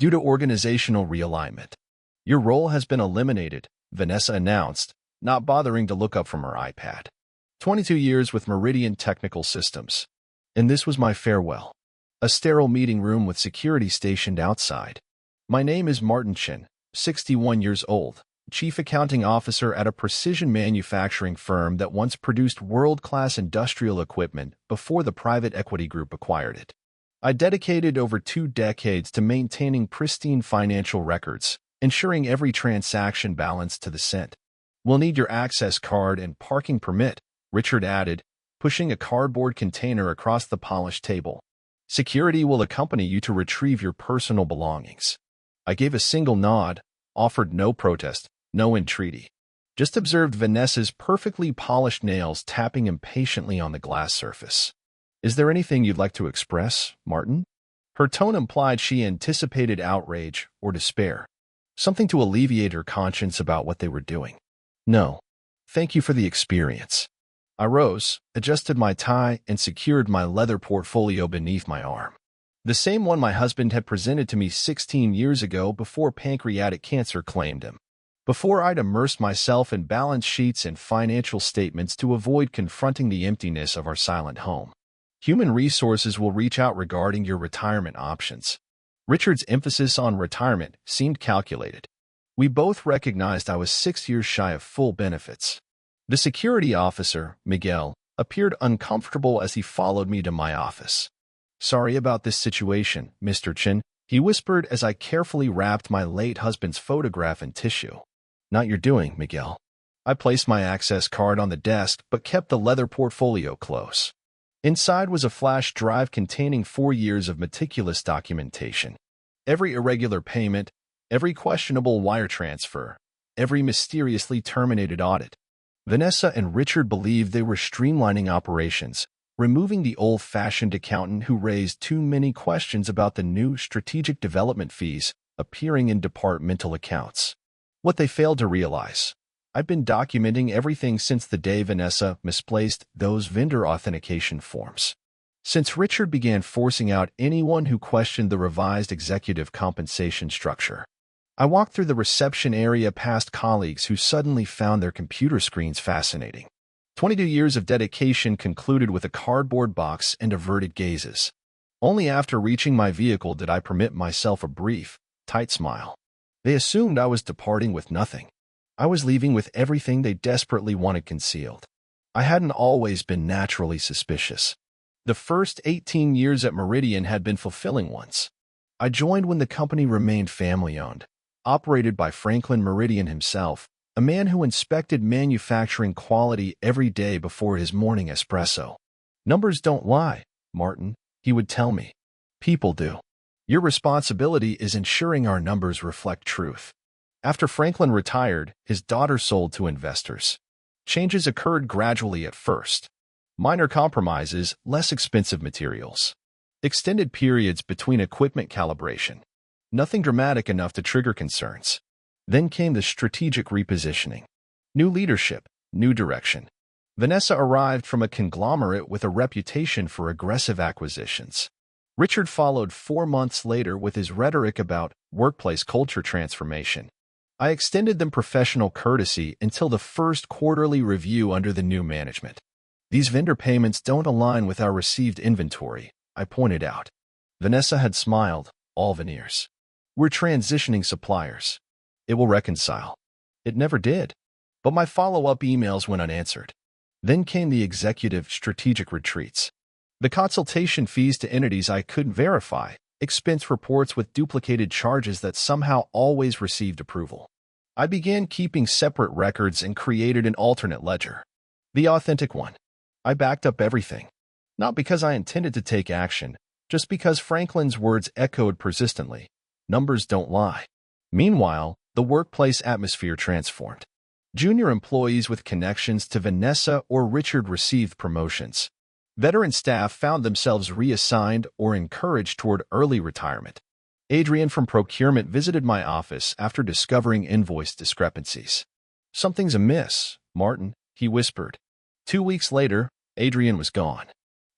Due to organizational realignment, your role has been eliminated, Vanessa announced, not bothering to look up from her iPad. 22 years with Meridian Technical Systems. And this was my farewell. A sterile meeting room with security stationed outside. My name is Martin Chin, 61 years old, Chief Accounting Officer at a precision manufacturing firm that once produced world-class industrial equipment before the private equity group acquired it. I dedicated over 2 decades to maintaining pristine financial records, ensuring every transaction balanced to the cent. We'll need your access card and parking permit, Richard added, pushing a cardboard container across the polished table. Security will accompany you to retrieve your personal belongings. I gave a single nod, offered no protest, no entreaty. Just observed Vanessa's perfectly polished nails tapping impatiently on the glass surface. Is there anything you'd like to express, Martin? Her tone implied she anticipated outrage or despair, something to alleviate her conscience about what they were doing. No. Thank you for the experience. I rose, adjusted my tie, and secured my leather portfolio beneath my arm. The same one my husband had presented to me 16 years ago before pancreatic cancer claimed him. Before I'd immersed myself in balance sheets and financial statements to avoid confronting the emptiness of our silent home. Human resources will reach out regarding your retirement options. Richard's emphasis on retirement seemed calculated. We both recognized I was 6 years shy of full benefits. The security officer, Miguel, appeared uncomfortable as he followed me to my office. Sorry about this situation, Mr. Chin, he whispered as I carefully wrapped my late husband's photograph in tissue. Not your doing, Miguel. I placed my access card on the desk but kept the leather portfolio close. Inside was a flash drive containing 4 years of meticulous documentation. Every irregular payment, every questionable wire transfer, every mysteriously terminated audit. Vanessa and Richard believed they were streamlining operations, removing the old-fashioned accountant who raised too many questions about the new strategic development fees appearing in departmental accounts. What they failed to realize: I've been documenting everything since the day Vanessa misplaced those vendor authentication forms. Since Richard began forcing out anyone who questioned the revised executive compensation structure. I walked through the reception area past colleagues who suddenly found their computer screens fascinating. 22 years of dedication concluded with a cardboard box and averted gazes. Only after reaching my vehicle did I permit myself a brief, tight smile. They assumed I was departing with nothing. I was leaving with everything they desperately wanted concealed. I hadn't always been naturally suspicious. The first 18 years at Meridian had been fulfilling ones. I joined when the company remained family-owned, operated by Franklin Meridian himself, a man who inspected manufacturing quality every day before his morning espresso. Numbers don't lie, Martin, he would tell me. People do. Your responsibility is ensuring our numbers reflect truth. After Franklin retired, his daughter sold to investors. Changes occurred gradually at first. Minor compromises, less expensive materials. Extended periods between equipment calibration. Nothing dramatic enough to trigger concerns. Then came the strategic repositioning. New leadership, new direction. Vanessa arrived from a conglomerate with a reputation for aggressive acquisitions. Richard followed 4 months later with his rhetoric about workplace culture transformation. I extended them professional courtesy until the first quarterly review under the new management. These vendor payments don't align with our received inventory, I pointed out. Vanessa had smiled, all veneers. We're transitioning suppliers. It will reconcile. It never did. But my follow-up emails went unanswered. Then came the executive strategic retreats. The consultation fees to entities I couldn't verify, expense reports with duplicated charges that somehow always received approval. I began keeping separate records and created an alternate ledger. The authentic one. I backed up everything. Not because I intended to take action, just because Franklin's words echoed persistently. Numbers don't lie. Meanwhile, the workplace atmosphere transformed. Junior employees with connections to Vanessa or Richard received promotions. Veteran staff found themselves reassigned or encouraged toward early retirement. Adrian from procurement visited my office after discovering invoice discrepancies. Something's amiss, Martin, he whispered. 2 weeks later, Adrian was gone.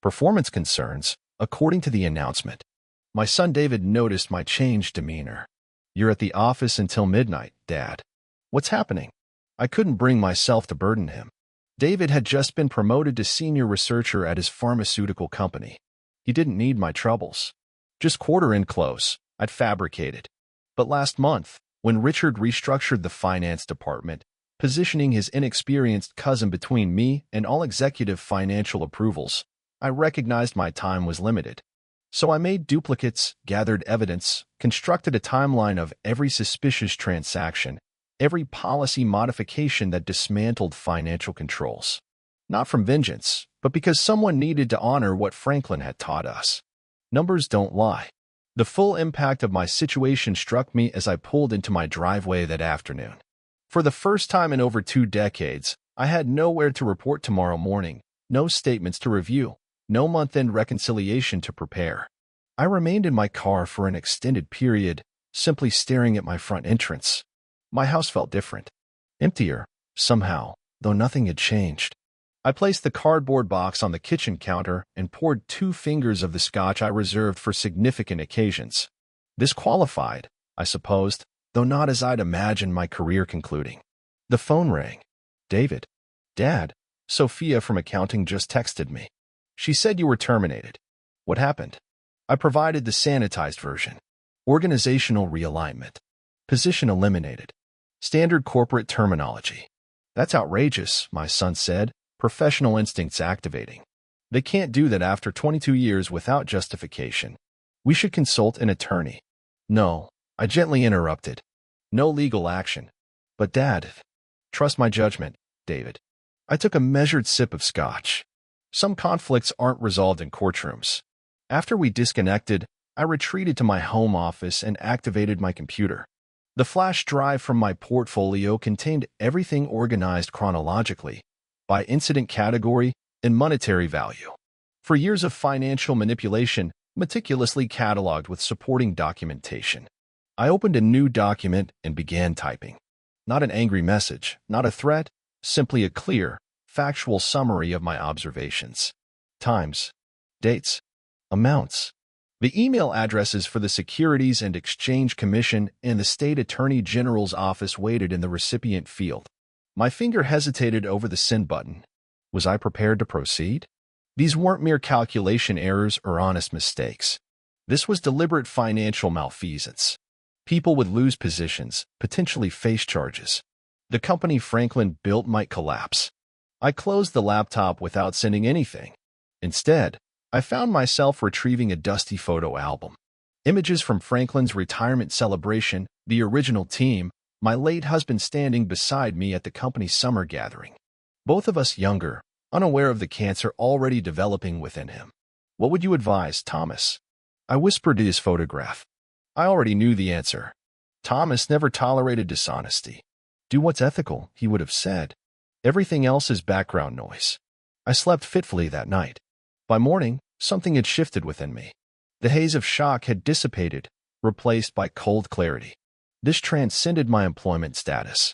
Performance concerns, according to the announcement. My son David noticed my changed demeanor. "You're at the office until midnight, Dad. What's happening?" I couldn't bring myself to burden him. David had just been promoted to senior researcher at his pharmaceutical company. He didn't need my troubles. Just quarter-end close, I'd fabricated. But last month, when Richard restructured the finance department, positioning his inexperienced cousin between me and all executive financial approvals, I recognized my time was limited. So I made duplicates, gathered evidence, constructed a timeline of every suspicious transaction, every policy modification that dismantled financial controls. Not from vengeance, but because someone needed to honor what Franklin had taught us. Numbers don't lie. The full impact of my situation struck me as I pulled into my driveway that afternoon. For the first time in over 2 decades, I had nowhere to report tomorrow morning, no statements to review, no month-end reconciliation to prepare. I remained in my car for an extended period, simply staring at my front entrance. My house felt different. Emptier, somehow, though nothing had changed. I placed the cardboard box on the kitchen counter and poured 2 fingers of the scotch I reserved for significant occasions. This qualified, I supposed, though not as I'd imagined my career concluding. The phone rang. "David." "Dad, Sophia from accounting just texted me. She said you were terminated." "What happened?" I provided the sanitized version. "Organizational realignment. Position eliminated. Standard corporate terminology." "That's outrageous," my son said, professional instincts activating. "They can't do that after 22 years without justification. We should consult an attorney." "No," I gently interrupted. "No legal action." "But Dad..." "Trust my judgment, David." I took a measured sip of scotch. Some conflicts aren't resolved in courtrooms. After we disconnected, I retreated to my home office and activated my computer. The flash drive from my portfolio contained everything organized chronologically, by incident category and monetary value. For years of financial manipulation, meticulously cataloged with supporting documentation. I opened a new document and began typing. Not an angry message, not a threat, simply a clear, factual summary of my observations. Times, dates, amounts. The email addresses for the Securities and Exchange Commission and the State Attorney General's office waited in the recipient field. My finger hesitated over the send button. Was I prepared to proceed? These weren't mere calculation errors or honest mistakes. This was deliberate financial malfeasance. People would lose positions, potentially face charges. The company Franklin built might collapse. I closed the laptop without sending anything. Instead, I found myself retrieving a dusty photo album. Images from Franklin's retirement celebration, the original team, my late husband standing beside me at the company's summer gathering. Both of us younger, unaware of the cancer already developing within him. "What would you advise, Thomas?" I whispered to his photograph. I already knew the answer. Thomas never tolerated dishonesty. "Do what's ethical," he would have said. Everything else is background noise. I slept fitfully that night. By morning, something had shifted within me. The haze of shock had dissipated, replaced by cold clarity. This transcended my employment status.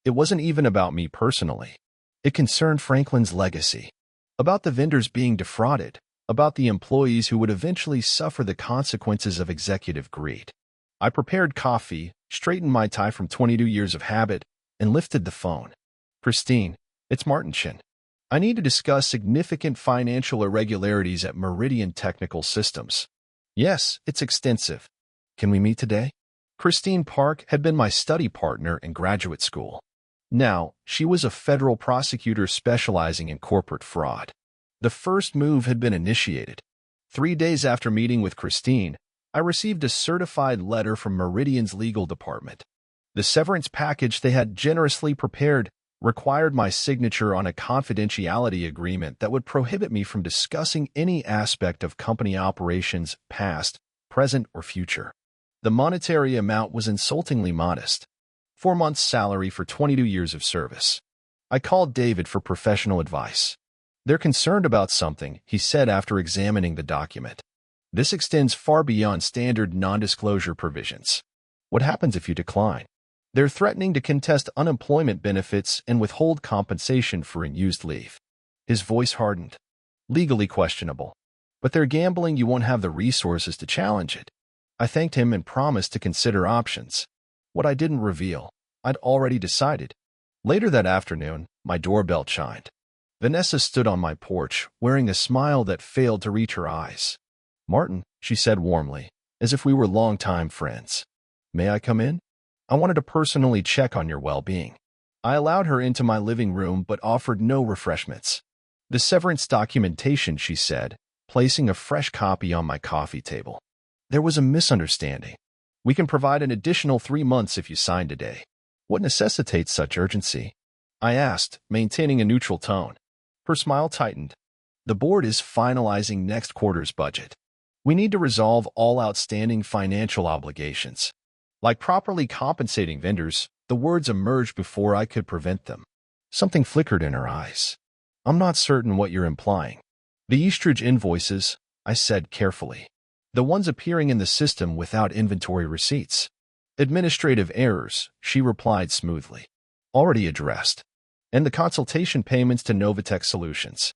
It wasn't even about me personally. It concerned Franklin's legacy. About the vendors being defrauded. About the employees who would eventually suffer the consequences of executive greed. I prepared coffee, straightened my tie from 22 years of habit, and lifted the phone. "Christine, it's Martinchin. I need to discuss significant financial irregularities at Meridian Technical Systems." "Yes, it's extensive. Can we meet today?" Christine Park had been my study partner in graduate school. Now, she was a federal prosecutor specializing in corporate fraud. The first move had been initiated. 3 days after meeting with Christine, I received a certified letter from Meridian's legal department. The severance package they had generously prepared required my signature on a confidentiality agreement that would prohibit me from discussing any aspect of company operations, past, present, or future. The monetary amount was insultingly modest. 4 months' salary for 22 years of service. I called David for professional advice. "They're concerned about something," he said after examining the document. "This extends far beyond standard non-disclosure provisions. What happens if you decline? They're threatening to contest unemployment benefits and withhold compensation for unused leave." His voice hardened. "Legally questionable." But they're gambling you won't have the resources to challenge it. I thanked him and promised to consider options. What I didn't reveal, I'd already decided. Later that afternoon, my doorbell chimed. Vanessa stood on my porch, wearing a smile that failed to reach her eyes. "Martin," she said warmly, as if we were longtime friends. "May I come in? I wanted to personally check on your well-being." I allowed her into my living room but offered no refreshments. "The severance documentation," she said, placing a fresh copy on my coffee table. "There was a misunderstanding. We can provide an additional 3 months if you sign today." "What necessitates such urgency?" I asked, maintaining a neutral tone. Her smile tightened. "The board is finalizing next quarter's budget. We need to resolve all outstanding financial obligations. Like properly compensating vendors," the words emerged before I could prevent them. Something flickered in her eyes. "I'm not certain what you're implying." "The Eastridge invoices," I said carefully. "The ones appearing in the system without inventory receipts." "Administrative errors," she replied smoothly. "Already addressed." "And the consultation payments to Novatech Solutions.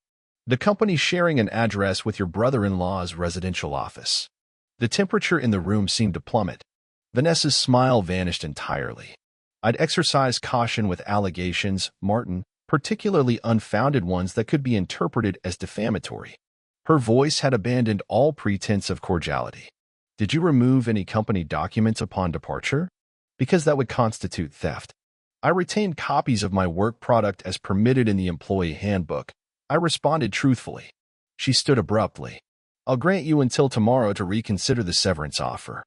The company sharing an address with your brother-in-law's residential office." The temperature in the room seemed to plummet. Vanessa's smile vanished entirely. "I'd exercise caution with allegations, Martin, particularly unfounded ones that could be interpreted as defamatory." Her voice had abandoned all pretense of cordiality. "Did you remove any company documents upon departure? Because that would constitute theft." "I retained copies of my work product as permitted in the employee handbook," I responded truthfully. She stood abruptly. "I'll grant you until tomorrow to reconsider the severance offer.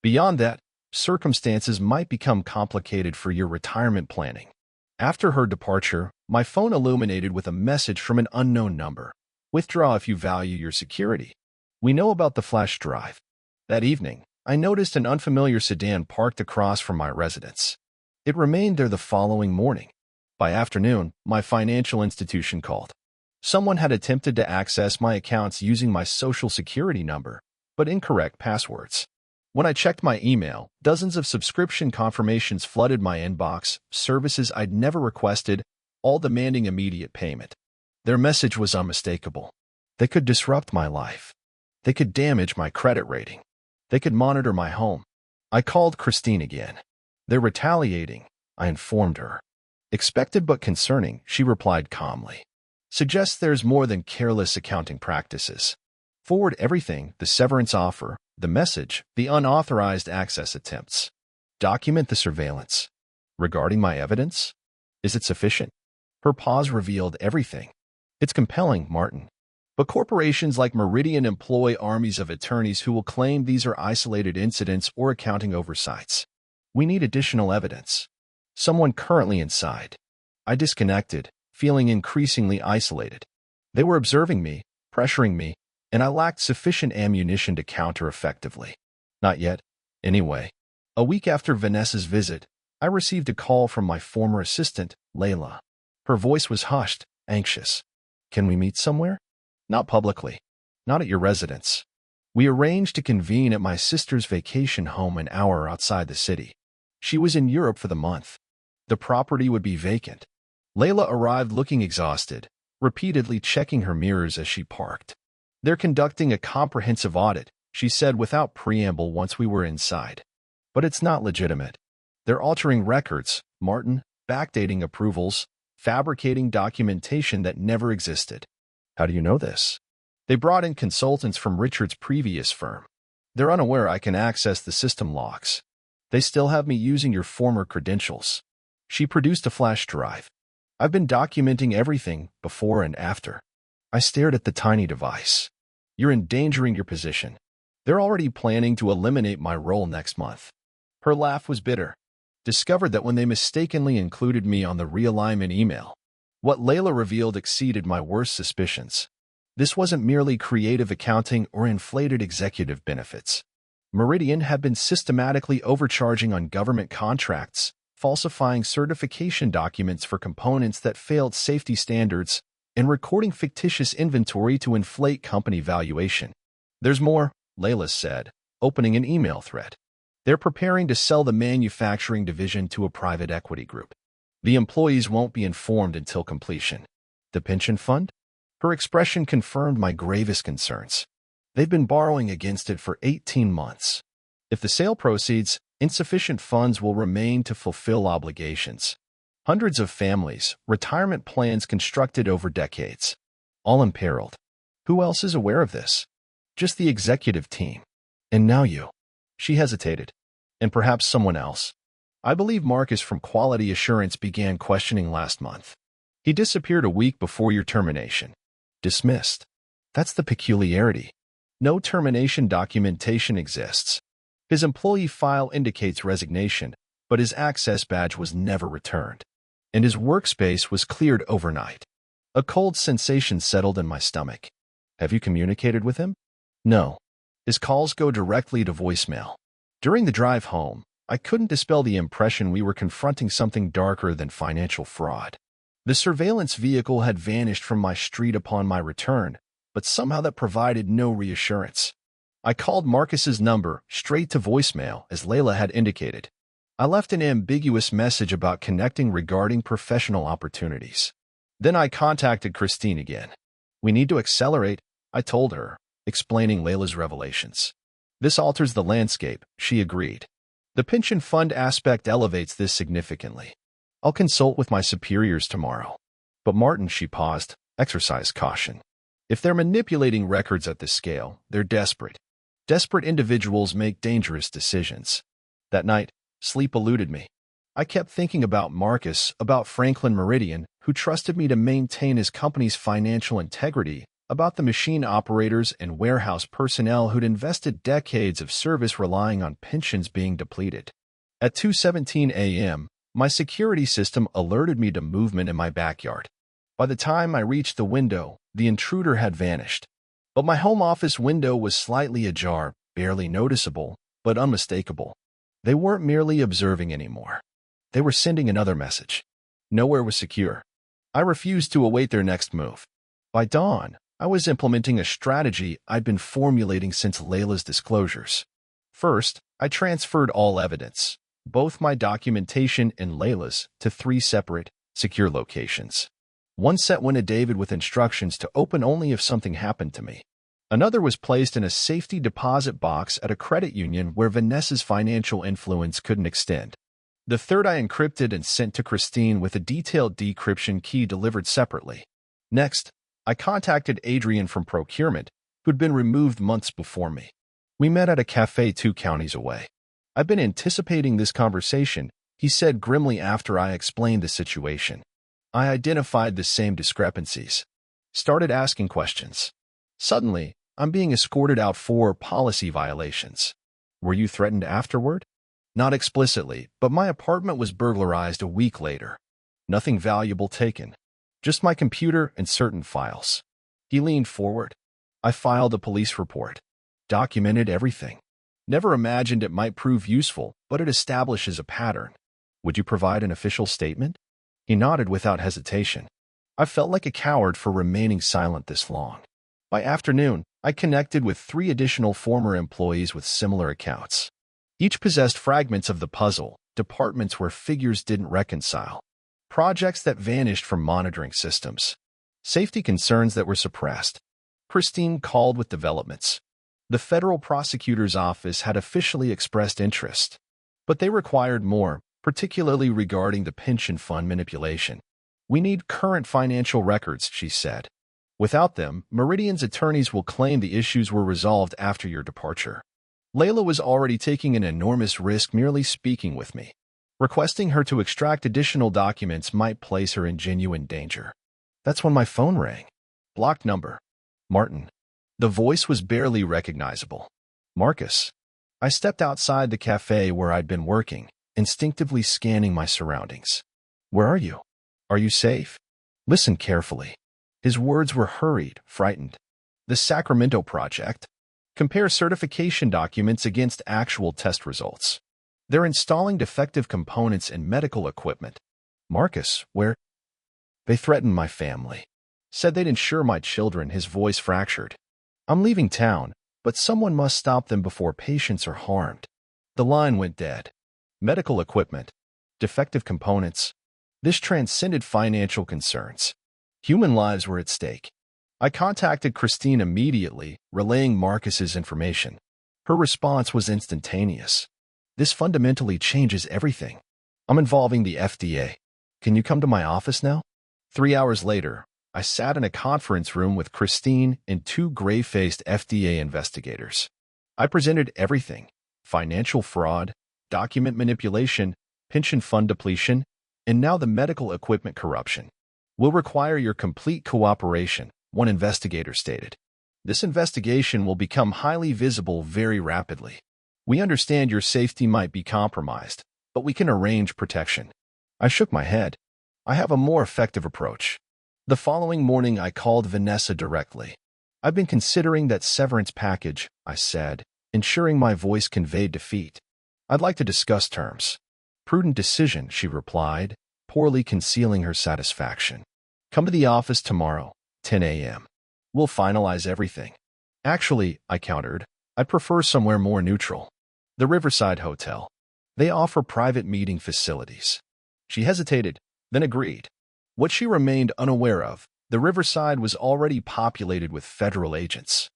Beyond that, circumstances might become complicated for your retirement planning." After her departure, my phone illuminated with a message from an unknown number. "Withdraw if you value your security. We know about the flash drive." That evening, I noticed an unfamiliar sedan parked across from my residence. It remained there the following morning. By afternoon, my financial institution called. Someone had attempted to access my accounts using my social security number, but incorrect passwords. When I checked my email, dozens of subscription confirmations flooded my inbox, services I'd never requested, all demanding immediate payment. Their message was unmistakable. They could disrupt my life. They could damage my credit rating. They could monitor my home. I called Christine again. "They're retaliating," I informed her. "Expected but concerning," she replied calmly. "Suggests there's more than careless accounting practices. Forward everything, the severance offer, the message, the unauthorized access attempts. Document the surveillance. Regarding my evidence? Is it sufficient?" Her pause revealed everything. "It's compelling, Martin. But corporations like Meridian employ armies of attorneys who will claim these are isolated incidents or accounting oversights. We need additional evidence. Someone currently inside." I disconnected, feeling increasingly isolated. They were observing me, pressuring me, and I lacked sufficient ammunition to counter effectively. Not yet, anyway. A week after Vanessa's visit, I received a call from my former assistant, Layla. Her voice was hushed, anxious. "Can we meet somewhere?" "Not publicly. Not at your residence." We arranged to convene at my sister's vacation home an hour outside the city. She was in Europe for the month. The property would be vacant. Layla arrived looking exhausted, repeatedly checking her mirrors as she parked. "They're conducting a comprehensive audit," she said without preamble once we were inside. "But it's not legitimate. They're altering records, Martin, backdating approvals, fabricating documentation that never existed." "How do you know this?" "They brought in consultants from Richard's previous firm. They're unaware I can access the system logs. They still have me using your former credentials." She produced a flash drive. "I've been documenting everything, before and after." I stared at the tiny device. "You're endangering your position. They're already planning to eliminate my role next month." Her laugh was bitter. "Discovered that when they mistakenly included me on the realignment email. What Layla revealed exceeded my worst suspicions. This wasn't merely creative accounting or inflated executive benefits. Meridian had been systematically overcharging on government contracts, falsifying certification documents for components that failed safety standards, and recording fictitious inventory to inflate company valuation. "There's more," Layla said, opening an email thread. "They're preparing to sell the manufacturing division to a private equity group. The employees won't be informed until completion." "The pension fund?" Her expression confirmed my gravest concerns. They've been borrowing against it for 18 months. If the sale proceeds, insufficient funds will remain to fulfill obligations. Hundreds of families, retirement plans constructed over decades, all imperiled. Who else is aware of this? Just the executive team. And now you. She hesitated. And perhaps someone else. I believe Marcus from Quality Assurance began questioning last month. He disappeared a week before your termination. Dismissed. That's the peculiarity. No termination documentation exists. His employee file indicates resignation, but his access badge was never returned. And his workspace was cleared overnight. A cold sensation settled in my stomach. Have you communicated with him? No. His calls go directly to voicemail. During the drive home, I couldn't dispel the impression we were confronting something darker than financial fraud. The surveillance vehicle had vanished from my street upon my return, but somehow that provided no reassurance. I called Marcus's number straight to voicemail, as Layla had indicated. I left an ambiguous message about connecting regarding professional opportunities. Then I contacted Christine again. We need to accelerate, I told her, explaining Layla's revelations. This alters the landscape, she agreed. The pension fund aspect elevates this significantly. I'll consult with my superiors tomorrow. But Martin, she paused, exercised caution. If they're manipulating records at this scale, they're desperate. Desperate individuals make dangerous decisions. That night, sleep eluded me. I kept thinking about Marcus, about Franklin Meridian, who trusted me to maintain his company's financial integrity, about the machine operators and warehouse personnel who'd invested decades of service relying on pensions being depleted. At 2:17 a.m., my security system alerted me to movement in my backyard. By the time I reached the window, the intruder had vanished. But my home office window was slightly ajar, barely noticeable, but unmistakable. They weren't merely observing anymore. They were sending another message. Nowhere was secure. I refused to await their next move. By dawn, I was implementing a strategy I'd been formulating since Layla's disclosures. First, I transferred all evidence, both my documentation and Layla's, to 3 separate, secure locations. One set went to David with instructions to open only if something happened to me. Another was placed in a safety deposit box at a credit union where Vanessa's financial influence couldn't extend. The third I encrypted and sent to Christine with a detailed decryption key delivered separately. Next, I contacted Adrian from procurement, who'd been removed months before me. We met at a cafe 2 counties away. I've been anticipating this conversation, he said grimly after I explained the situation. I identified the same discrepancies. Started asking questions. Suddenly, I'm being escorted out for policy violations. Were you threatened afterward? Not explicitly, but my apartment was burglarized a week later. Nothing valuable taken. Just my computer and certain files. He leaned forward. I filed a police report. Documented everything. Never imagined it might prove useful, but it establishes a pattern. Would you provide an official statement? He nodded without hesitation. I felt like a coward for remaining silent this long. By afternoon, I connected with 3 additional former employees with similar accounts. Each possessed fragments of the puzzle, departments where figures didn't reconcile, projects that vanished from monitoring systems, safety concerns that were suppressed. Christine called with developments. The federal prosecutor's office had officially expressed interest, but they required more, particularly regarding the pension fund manipulation. We need current financial records, she said. Without them, Meridian's attorneys will claim the issues were resolved after your departure. Layla was already taking an enormous risk merely speaking with me. Requesting her to extract additional documents might place her in genuine danger. That's when my phone rang. Blocked number. Martin. The voice was barely recognizable. Marcus. I stepped outside the cafe where I'd been working, instinctively scanning my surroundings. Where are you? Are you safe? Listen carefully. His words were hurried, frightened. The Sacramento project. Compare certification documents against actual test results. They're installing defective components and medical equipment. Marcus, where? They threatened my family. Said they'd insure my children, his voice fractured. I'm leaving town, but someone must stop them before patients are harmed. The line went dead. Medical equipment. Defective components. This transcended financial concerns. Human lives were at stake. I contacted Christine immediately, relaying Marcus's information. Her response was instantaneous. This fundamentally changes everything. I'm involving the FDA. Can you come to my office now? 3 hours later, I sat in a conference room with Christine and two gray-faced FDA investigators. I presented everything: financial fraud, document manipulation, pension fund depletion, and now the medical equipment corruption. We'll require your complete cooperation, one investigator stated. This investigation will become highly visible very rapidly. We understand your safety might be compromised, but we can arrange protection. I shook my head. I have a more effective approach. The following morning, I called Vanessa directly. I've been considering that severance package, I said, ensuring my voice conveyed defeat. I'd like to discuss terms. Prudent decision, she replied, poorly concealing her satisfaction. Come to the office tomorrow, 10 a.m. We'll finalize everything. Actually, I countered, I'd prefer somewhere more neutral. The Riverside Hotel. They offer private meeting facilities. She hesitated, then agreed. What she remained unaware of, the Riverside was already populated with federal agents.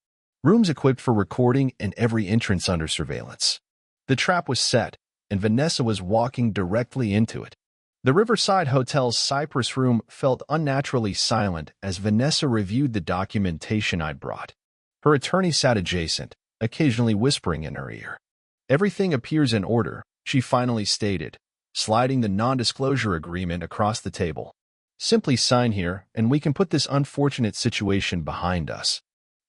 Rooms equipped for recording and every entrance under surveillance. The trap was set, and Vanessa was walking directly into it. The Riverside Hotel's Cypress room felt unnaturally silent as Vanessa reviewed the documentation I'd brought. Her attorney sat adjacent, occasionally whispering in her ear. Everything appears in order, she finally stated, sliding the non-disclosure agreement across the table. Simply sign here, and we can put this unfortunate situation behind us.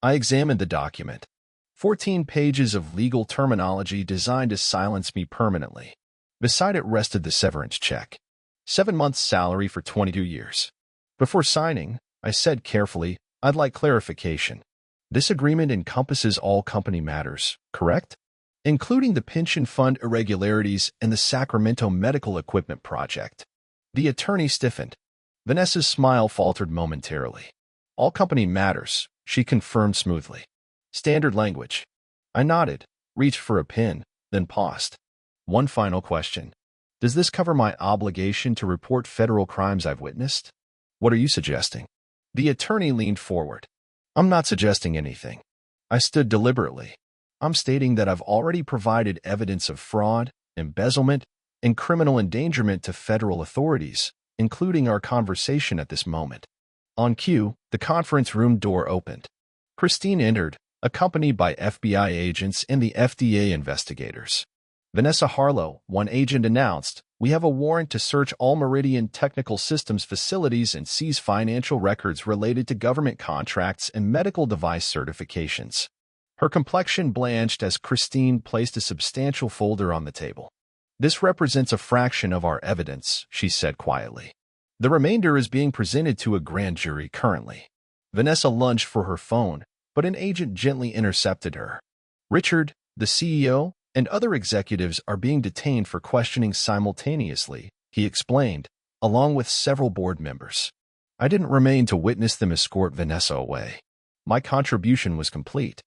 I examined the document. 14 pages of legal terminology designed to silence me permanently. Beside it rested the severance check. 7 months' salary for 22 years. Before signing, I said carefully, I'd like clarification. This agreement encompasses all company matters, correct? Including the pension fund irregularities and the Sacramento medical equipment project. The attorney stiffened. Vanessa's smile faltered momentarily. All company matters, she confirmed smoothly. Standard language. I nodded, reached for a pen, then paused. One final question. Does this cover my obligation to report federal crimes I've witnessed? What are you suggesting? The attorney leaned forward. I'm not suggesting anything. I stood deliberately. I'm stating that I've already provided evidence of fraud, embezzlement, and criminal endangerment to federal authorities, including our conversation at this moment. On cue, the conference room door opened. Christine entered, accompanied by FBI agents and the FDA investigators. Vanessa Harlow, one agent announced, we have a warrant to search all Meridian Technical Systems facilities and seize financial records related to government contracts and medical device certifications. Her complexion blanched as Christine placed a substantial folder on the table. This represents a fraction of our evidence, she said quietly. The remainder is being presented to a grand jury currently. Vanessa lunged for her phone, but an agent gently intercepted her. Richard, the CEO, and other executives are being detained for questioning simultaneously, he explained, along with several board members. I didn't remain to witness them escort Vanessa away. My contribution was complete.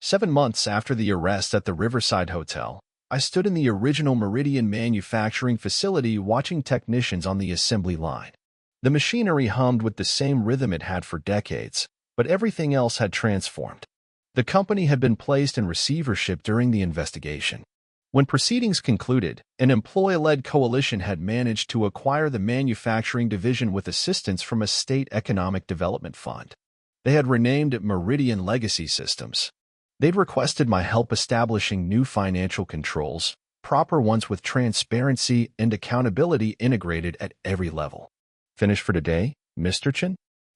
7 months after the arrest at the Riverside Hotel, I stood in the original Meridian manufacturing facility watching technicians on the assembly line. The machinery hummed with the same rhythm it had for decades, but everything else had transformed. The company had been placed in receivership during the investigation. When proceedings concluded, an employee-led coalition had managed to acquire the manufacturing division with assistance from a state economic development fund. They had renamed it Meridian Legacy Systems. They'd requested my help establishing new financial controls, proper ones with transparency and accountability integrated at every level. Finished for today, Mr. Chen?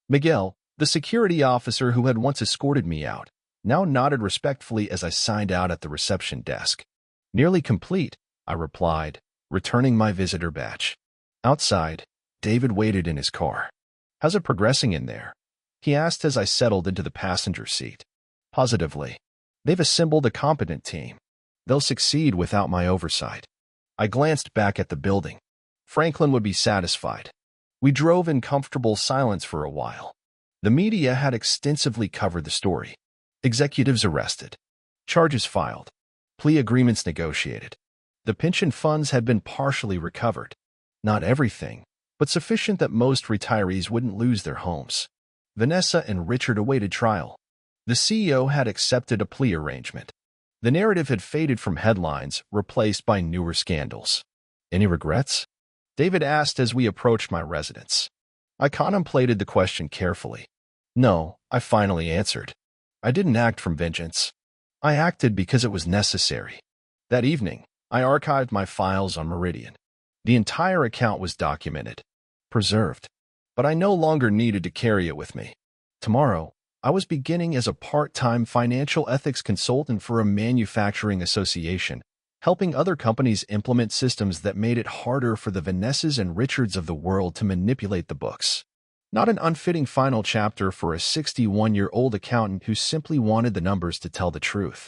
Miguel, the security officer who had once escorted me out, now nodded respectfully as I signed out at the reception desk. Nearly complete, I replied, returning my visitor badge. Outside, David waited in his car. How's it progressing in there? He asked as I settled into the passenger seat. Positively. They've assembled a competent team. They'll succeed without my oversight. I glanced back at the building. Franklin would be satisfied. We drove in comfortable silence for a while. The media had extensively covered the story. Executives arrested. Charges filed. Plea agreements negotiated. The pension funds had been partially recovered. Not everything, but sufficient that most retirees wouldn't lose their homes. Vanessa and Richard awaited trial. The CEO had accepted a plea arrangement. The narrative had faded from headlines, replaced by newer scandals. Any regrets? David asked as we approached my residence. I contemplated the question carefully. No, I finally answered. I didn't act from vengeance. I acted because it was necessary. That evening, I archived my files on Meridian. The entire account was documented, preserved, but I no longer needed to carry it with me. Tomorrow, I was beginning as a part-time financial ethics consultant for a manufacturing association, helping other companies implement systems that made it harder for the Vanessas and Richards of the world to manipulate the books. Not an unfitting final chapter for a 61-year-old accountant who simply wanted the numbers to tell the truth.